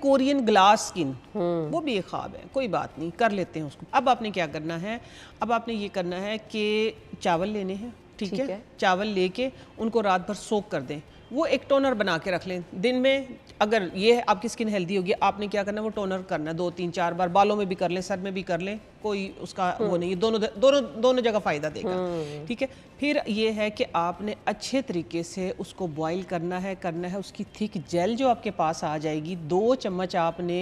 Korean glass skin, वो भी एक ख्वाब है, कोई बात नहीं, कर लेते हैं उसको। अब आपने क्या करना है, अब आपने ये करना है कि चावल लेने हैं, ठीक है? चावल लेके उनको रात भर सोक कर दें, वो एक टोनर बना के रख लें। दिन में अगर ये आपकी स्किन हेल्दी होगी, आपने क्या करना है, वो टोनर करना है 2-3-4 बार, बालों में भी कर लें, सर में भी कर लें, कोई उसका वो नहीं, दोनों जगह फ़ायदा देगा, ठीक है? फिर ये है कि आपने अच्छे तरीके से उसको बॉईल करना है उसकी थिक जेल जो आपके पास आ जाएगी। 2 चम्मच आपने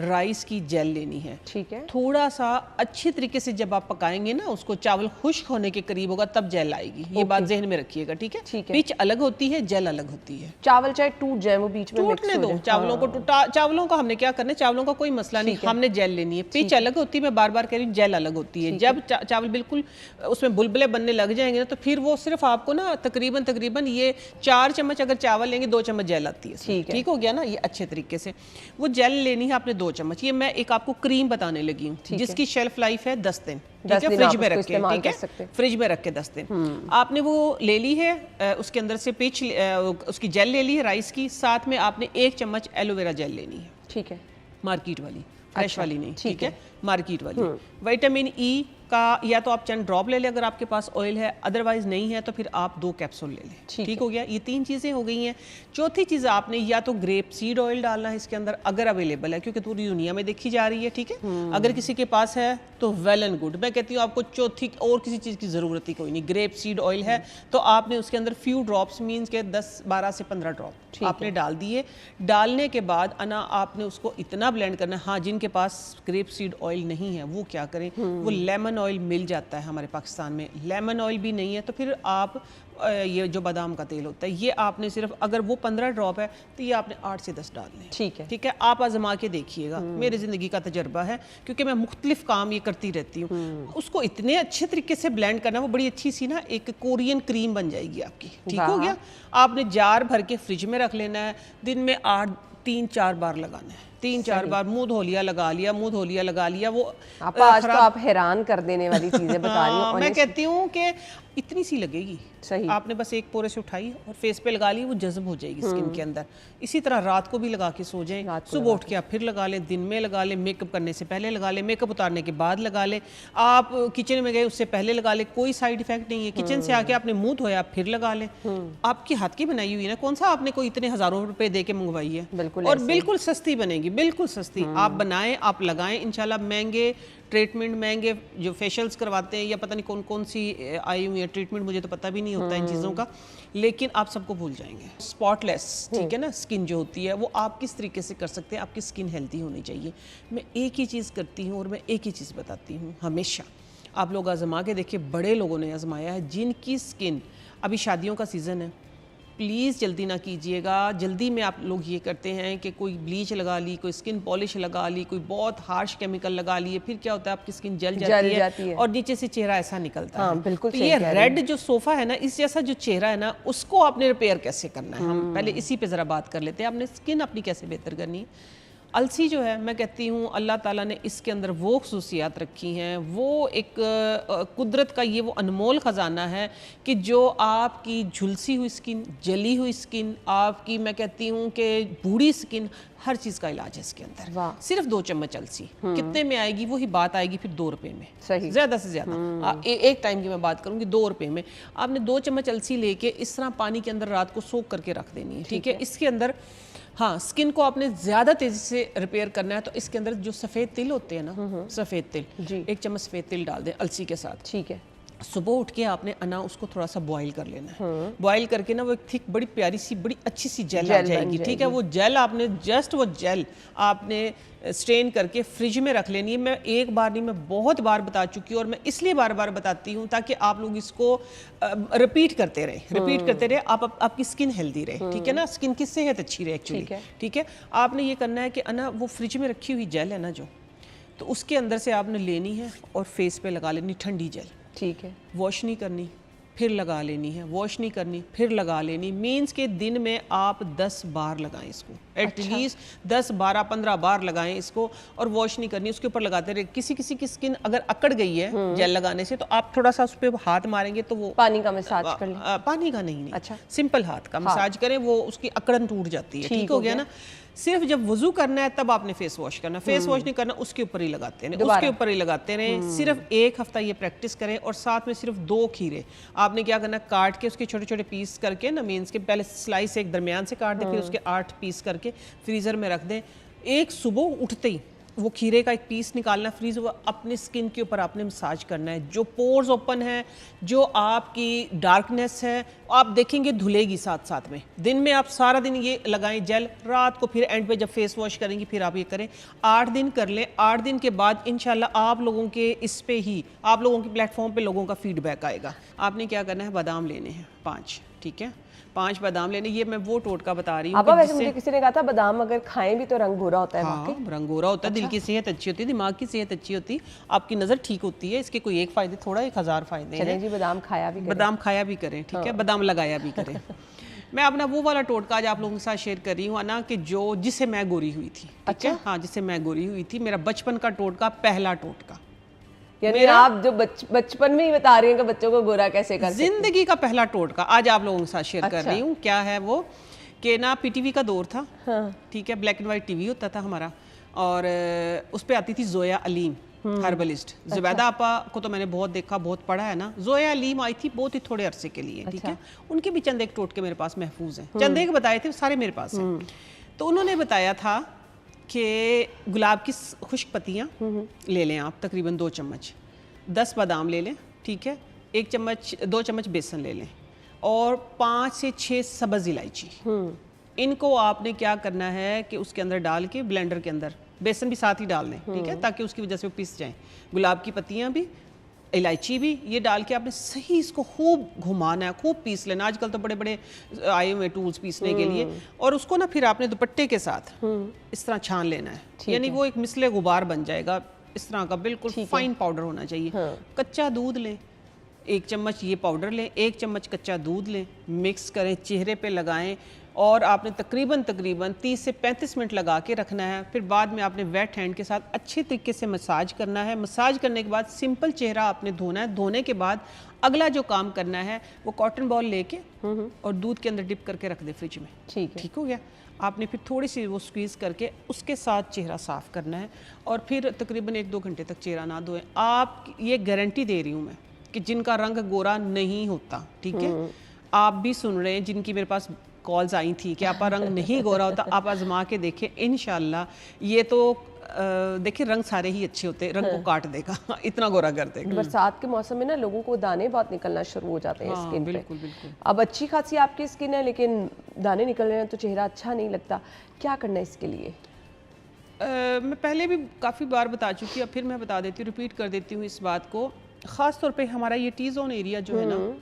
राइस की जेल लेनी है, ठीक है? थोड़ा सा अच्छे तरीके से जब आप पकाएंगे ना उसको, चावल खुश्क होने के करीब होगा तब जेल आएगी, ये बात जहन में रखिएगा, ठीक है? पिच अलग होती है, जेल अलग होती है। चावल चाहे टूट जाए वो बीच में टूटने दो, चावलों को चावलों का हमने क्या करना है, चावलों का कोई मसला नहीं, हमने जेल लेनी है। पिच अलग होती है, मैं बार बार कह रही हूँ, जेल अलग होती है। जब चावल बिल्कुल उसमें बुलबुले बनने लग जाएंगे ना, तो फिर वो सिर्फ आपको ना तकरीबन ये 4 चम्मच अगर चावल लेंगे 2 चम्मच जेल आती है, ठीक हो गया ना? ये अच्छे तरीके से वो जेल लेनी है आपने 2 चम्मच। ये मैं एक आपको क्रीम बताने लगी हूँ जिसकी शेल्फ लाइफ है 10 दिन, ठीक है? फ्रिज में रख के, ठीक है? फ्रिज में रख के 10 दिन आपने वो ले ली है, उसके अंदर से पिच उसकी जेल ले ली है राइस की, साथ में आपने 1 चम्मच एलोवेरा जेल लेनी है, ठीक है? मार्केट वाली, फ्रेश वाली नहीं, ठीक है? मार्केट वाली। विटामिन ई का या तो आप चंद ड्रॉप ले लें अगर आपके पास ऑयल है, अदरवाइज नहीं है तो फिर आप 2 कैप्सूल ले लें, ठीक हो गया? ये 3 चीज़ें हो गई हैं। चौथी चीज़ आपने या तो ग्रेप सीड ऑयल डालना है इसके अंदर अगर अवेलेबल है, क्योंकि पूरी दुनिया में देखी जा रही है, ठीक है? अगर किसी के पास है तो वेल एंड गुड। मैं कहती हूँ आपको चौथी और किसी चीज़ की ज़रूरत ही कोई नहीं। ग्रेप सीड ऑयल है तो आपने उसके अंदर फ्यू ड्रॉप्स मीन्स के 12 से 15 ड्रॉप आपने डाल दिए। डालने के बाद आपने उसको इतना ब्लेंड करना है। हाँ, जिनके पास ग्रेप सीड ऑयल नहीं है वो क्या करें, वो लेमन ऑयल मिल जाता है हमारे पाकिस्तान में, लेमन ऑयल भी नहीं है तो फिर आप ये जो बादाम का तेल होता है ये आपने सिर्फ, अगर वो 15 ड्रॉप है तो ये आपने 8 से 10 डालने, ठीक है? ठीक है, आप आजमा के देखिएगा। मेरी ज़िंदगी का तजर्बा है क्योंकि मैं मुख्तलिफ काम ये करती रहती हूँ। उसको इतने अच्छे तरीके से ब्लेंड करना, वो बड़ी अच्छी सी ना एक कोरियन क्रीम बन जाएगी आपकी, ठीक हो गया? आपने जार भर के फ्रिज में रख लेना है। दिन में 3-4 बार लगाना है, 3-4 बार। मुंह धो लिया लगा लिया, वो आज तो आप हैरान कर देने वाली चीजें बता रही हूँ। मैं कहती हूँ कि इतनी सी लगेगी, सही। आपने बस एक पोरे से उठाई और फेस पे लगा ली, वो जज्ब हो जाएगी स्किन के अंदर। इसी तरह रात को भी लगा के सो जाएं, सुबह उठ के आप फिर लगा लें, दिन में लगा लें, मेकअप करने से पहले लगा लें, मेकअप उतारने के बाद लगा लें, आप किचन में गए उससे पहले लगा लें, कोई साइड इफेक्ट नहीं है। किचन से आके आपने मुंह धोया फिर लगा लें, आपकी हाथ की बनाई हुई है ना, कौन सा आपने कोई इतने हजारों रुपए दे के मंगवाई है, और बिल्कुल सस्ती बनेगी, बिल्कुल सस्ती। आप बनाएं, आप लगाएं, इंशाल्लाह। महंगे ट्रीटमेंट, महंगे जो फेशियल्स करवाते हैं या पता नहीं कौन कौन सी आई हुई है ट्रीटमेंट, मुझे तो पता भी नहीं होता इन चीज़ों का, लेकिन आप सबको भूल जाएंगे। स्पॉटलेस, ठीक है ना, स्किन जो होती है वो आप किस तरीके से कर सकते हैं, आपकी स्किन हेल्दी होनी चाहिए। मैं एक ही चीज़ करती हूँ और मैं एक ही चीज़ बताती हूँ हमेशा, आप लोग आजमा के देखिए। बड़े लोगों ने आजमाया है जिनकी स्किन, अभी शादियों का सीज़न है, प्लीज़ जल्दी ना कीजिएगा। जल्दी में आप लोग ये करते हैं कि कोई ब्लीच लगा ली, कोई स्किन पॉलिश लगा ली, कोई बहुत हार्श केमिकल लगा लिए, फिर क्या होता है आपकी स्किन जल जाती है और नीचे से चेहरा ऐसा निकलता है। बिल्कुल तो ये रेड जो सोफा है ना, इस जैसा जो चेहरा है ना, उसको आपने रिपेयर कैसे करना है, हम पहले इसी पे ज़रा बात कर लेते हैं। आपने स्किन अपनी कैसे बेहतर करनी है। अलसी जो है, मैं कहती हूँ अल्लाह ताला ने इसके अंदर वो खसूसियात रखी हैं, वो एक कुदरत का ये वो अनमोल ख़जाना है कि जो आपकी झुलसी हुई स्किन, जली हुई स्किन, आपकी मैं कहती हूँ कि बूढ़ी स्किन, हर चीज़ का इलाज है इसके अंदर। सिर्फ 2 चम्मच अलसी कितने में आएगी, वही बात आएगी फिर 2 रुपये में, सही, ज़्यादा से ज़्यादा। एक टाइम की मैं बात करूँगी, 2 रुपये में आपने 2 चम्मच अलसी लेके इस तरह पानी के अंदर रात को सोख करके रख देनी है, ठीक है? इसके अंदर हाँ, स्किन को आपने ज़्यादा तेज़ी से रिपेयर करना है तो इसके अंदर जो सफ़ेद तिल होते हैं ना, सफ़ेद तिल, 1 चम्मच सफ़ेद तिल डाल दें अलसी के साथ, ठीक है? सुबह उठ के आपने उसको थोड़ा सा बॉईल कर लेना है। बॉईल करके ना वो एक थिक, बड़ी प्यारी सी, बड़ी अच्छी सी जेल आ जाएगी, ठीक है? वो जेल आपने वो जेल आपने स्ट्रेन करके फ्रिज में रख लेनी है। मैं एक बार नहीं, मैं बहुत बार बता चुकी हूँ और मैं इसलिए बार बार बताती हूँ ताकि आप लोग इसको रिपीट करते रहे, आपकी स्किन हेल्दी रहे, ठीक है ना? स्किन की सेहत अच्छी रहे एक्चुअली, ठीक है? आपने ये करना है कि वो फ्रिज में रखी हुई जेल है ना जो, तो उसके अंदर से आपने लेनी है और फेस पे लगा लेनी ठंडी जेल, ठीक है? वॉश नहीं करनी, फिर लगा लेनी है, वॉश नहीं करनी, फिर लगा लेनी। मीन्स के दिन में आप 10 बार लगाएं इसको, एटलीस्ट 10, 12, 15 बार लगाएं इसको, और वॉश नहीं करनी, उसके ऊपर लगाते रहे। किसी की स्किन अगर अकड़ गई है जेल लगाने से तो आप थोड़ा सा उस पर हाथ मारेंगे तो वो पानी का मसाज कर लें, पानी का नहीं, अच्छा, सिंपल हाथ का मसाज करें, वो उसकी अकड़न टूट जाती है, ठीक हो गया ना? सिर्फ जब वजू करना है तब आपने फेस वॉश करना, फेस वॉश नहीं करना उसके ऊपर ही लगाते हैं, उसके ऊपर ही लगाते रहें। सिर्फ 1 हफ्ता ये प्रैक्टिस करें। और साथ में सिर्फ 2 खीरे आपने क्या करना, काट के उसके छोटे छोटे पीस करके ना, मीन्स के पहले स्लाइस एक दरमियान से काट दें, फिर उसके 8 पीस करके फ्रीज़र में रख दें। एक सुबह उठते ही वो खीरे का एक पीस निकालना फ्रीज हुआ, अपनी स्किन के ऊपर आपने मसाज करना है। जो पोर्स ओपन है, जो आपकी डार्कनेस है, आप देखेंगे धुलेगी साथ साथ में। दिन में आप सारा दिन ये लगाएं जेल, रात को फिर एंड पे जब फेस वॉश करेंगी फिर आप ये करें। 8 दिन कर लें। 8 दिन के बाद इंशाल्लाह आप लोगों के इस पे ही, आप लोगों के प्लेटफॉर्म पे लोगों का फीडबैक आएगा। आपने क्या करना है, बादाम लेने हैं 5, ठीक है, 5 बादाम लेने। ये मैं वो टोटका बता रही हूँ। वैसे मुझे किसी ने कहा था बादाम अगर खाएं भी तो रंग गोरा होता है। हाँ, रंग गोरा होता है। दिल की सेहत अच्छी होती है, दिमाग की सेहत अच्छी होती है, आपकी नज़र ठीक होती है। इसके कोई एक फ़ायदे थोड़ा, 1000 फ़ायदे हैं। जी, बादाम खाया भी करें, बादाम खाया भी करें, ठीक है, बादाम लगाया भी करें। मैं अपना वो वाला टोटका आज आप लोगों के साथ शेयर कर रही हूँ ना, कि जिससे मैं गोरी हुई थी, ठीक है। हाँ, जिससे मैं गोरी हुई थी, मेरा बचपन का टोटका, पहला टोटका। यानी आप जो बचपन में ही बता रही हैं कि बच्चों को गोरा कैसे कर सकते हैं। जिंदगी का पहला टोटका आज आप लोगों के साथ शेयर कर रही हूँ। क्या है वो, कि ना पीटीवी का दौर था, ठीक है, ब्लैक एंड वाइट टीवी होता था हमारा, और उस पे आती थी जोया अलीम, हर्बलिस्ट। जुबैदा आपा को तो मैंने बहुत देखा, बहुत पढ़ा है ना। जोया अलीम आई थी बहुत ही थोड़े अरसे के लिए, ठीक है। उनके भी चंद एक टोटके मेरे पास महफूज हैं, चंद एक बताए थे, सारे मेरे पास हैं। तो उन्होंने बताया था कि गुलाब की खुश्क पत्तियाँ ले लें आप, तकरीबन 2 चम्मच, 10 बादाम ले लें, ठीक है, 2 चम्मच बेसन ले लें, और 5 से 6 सब्ज़ इलायची। इनको आपने क्या करना है कि उसके अंदर डाल के, ब्लेंडर के अंदर बेसन भी साथ ही डाल दें, ठीक है, ताकि उसकी वजह से वो पिस जाएं। गुलाब की पत्तियाँ भी, इलायची भी, ये डाल के आपने सही इसको खूब घुमाना है, खूब पीस लेना। आजकल तो बड़े बड़े आए हुए टूल्स पीसने के लिए। और उसको ना फिर आपने दुपट्टे के साथ इस तरह छान लेना है, यानी वो एक मिसले गुबार बन जाएगा इस तरह का, बिल्कुल फाइन पाउडर होना चाहिए। कच्चा दूध लें, 1 चम्मच ये पाउडर लें, 1 चम्मच कच्चा दूध लें, मिक्स करें, चेहरे पे लगाएं, और आपने तकरीबन 30 से 35 मिनट लगा के रखना है। फिर बाद में आपने वेट हैंड के साथ अच्छे तरीके से मसाज करना है। मसाज करने के बाद सिंपल चेहरा आपने धोना है। धोने के बाद अगला जो काम करना है, वो कॉटन बॉल लेके और दूध के अंदर डिप करके रख दे फ्रिज में, ठीक हो गया। आपने फिर थोड़ी सी वो स्क्वीज़ करके उसके साथ चेहरा साफ़ करना है, और फिर तकरीबन 1-2 घंटे तक चेहरा ना धोएं। आप ये गारंटी दे रही हूँ मैं कि जिनका रंग गोरा नहीं होता, ठीक है, आप भी सुन रहे हैं, जिनकी मेरे पास कॉल्स आई थी कि आपका रंग नहीं गोरा होता, आप आजमा के देखें, इंशाल्लाह ये तो देखिए रंग सारे ही अच्छे होते हैं, रंग को काट देगा, इतना गोरा कर देगा। बरसात के मौसम में ना लोगों को दाने बहुत निकलना शुरू हो जाते हैं स्किन पे। बिल्कुल बिल्कुल। अब अच्छी खासी आपकी स्किन है लेकिन दाने निकल रहे हैं तो चेहरा अच्छा नहीं लगता, क्या करना है इसके लिए? मैं पहले भी काफ़ी बार बता चुकी हूँ, फिर मैं बता देती हूँ, रिपीट कर देती हूँ इस बात को। ख़ास तौर पे हमारा ये टी जोन एरिया जो है ना,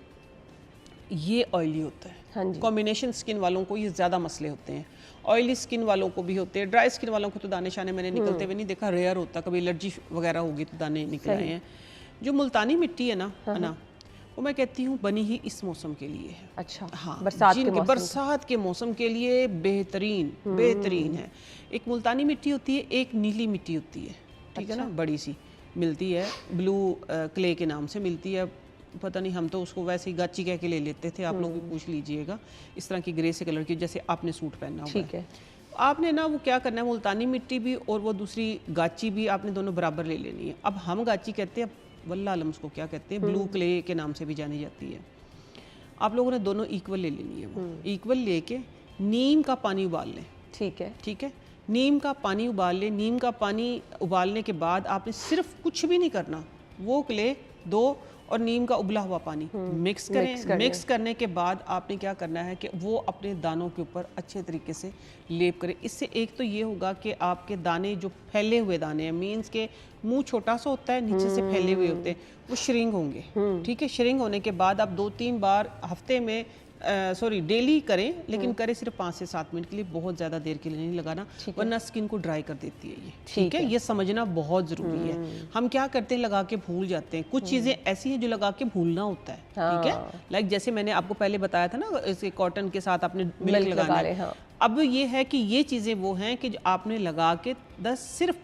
ये ऑयली होता है। हाँ जी। कॉम्बिनेशन स्किन वालों को ये ज़्यादा मसले होते हैं, ऑयली स्किन वालों को भी होते हैं। ड्राई स्किन वालों को तो दाने शाने मैंने निकलते हुए नहीं देखा, रेयर होता, कभी एलर्जी वगैरह होगी तो दाने निकल आए हैं। जो मुल्तानी मिट्टी है ना, वो मैं कहती हूँ बनी ही इस मौसम के लिए है। अच्छा, हाँ, बरसात के मौसम के लिए बेहतरीन है। एक मुल्तानी मिट्टी होती है, एक नीली मिट्टी होती है, ठीक है ना, बड़ी सी मिलती है, ब्लू क्ले के नाम से मिलती है। पता नहीं, हम तो उसको वैसे ही गाची कह के ले लेते थे, आप लोग भी पूछ लीजिएगा। इस तरह की ग्रे से कलर की, जैसे आपने सूट पहना हुआ है। आपने ना वो क्या करना है, मुल्तानी मिट्टी भी और वो दूसरी गाची भी आपने दोनों बराबर ले लेनी है। अब हम गाची कहते हैं, वल्लाह आलम उसको क्या कहते हैं, ब्लू क्ले के नाम से भी जानी जाती है। आप लोगों ने दोनों इक्वल ले लेनी है। वो इक्वल लेके नीम का पानी उबाल लें, ठीक है, नीम का पानी उबाल लें। नीम का पानी उबालने के बाद आपने सिर्फ कुछ भी नहीं करना, वो क्ले 2 और नीम का उबला हुआ पानी मिक्स करें। मिक्स करने के बाद आपने क्या करना है कि वो अपने दानों के ऊपर अच्छे तरीके से लेप करें। इससे एक तो ये होगा कि आपके दाने जो फैले हुए दाने हैं, मीन्स के मुंह छोटा सा होता है, नीचे से फैले हुए होते हैं, वो श्रिंक होंगे, ठीक है। श्रिंक होने के बाद आप 2-3 बार हफ्ते में डेली करें, लेकिन करें सिर्फ 5 से 7 मिनट के लिए, बहुत ज़्यादा देर के लिए नहीं लगाना, वरना स्किन को ड्राई कर देती है ये, ठीक है। ये समझना बहुत ज़रूरी है। हम क्या करते हैं, लगा के भूल जाते हैं। कुछ चीज़ें ऐसी हैं जो लगा के भूलना होता है, ठीक है। लाइक जैसे मैंने आपको पहले बताया था ना, इसके कॉटन के साथ आपने मिल्क लगाना है। अब ये है कि ये चीज़ें वो हैं कि जो आपने लगा के सिर्फ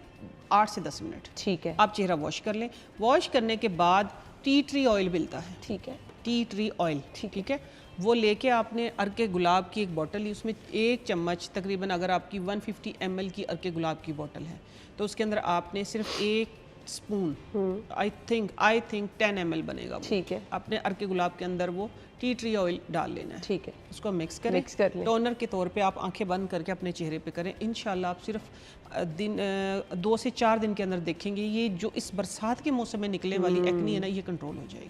8 से 10 मिनट, ठीक है, आप चेहरा वॉश कर लें। वॉश करने के बाद टी ट्री ऑयल मिलता है, ठीक है, टी ट्री ऑयल, ठीक है। वो लेके आपने अर्के गुलाब की एक बोतल ली, उसमें 1 चम्मच तकरीबन, अगर आपकी 150 ml की अर्के गुलाब की बोतल है तो उसके अंदर आपने सिर्फ 1 स्पून, आई थिंक 10 ml बनेगा वो। ठीक है। अपने अर्के गुलाब के अंदर वो टी ट्री ऑयल डाल लेना है। ठीक है। उसको मिक्स करें, मिक्स कर लें। टोनर के तौर पे आप आंखें बंद करके अपने चेहरे पे करें। इंशाल्लाह आप सिर्फ 2 से 4 दिन के अंदर देखेंगे ये जो इस बरसात के मौसम में निकलने वाली एक्नी है ना, ये कंट्रोल हो जाएगी।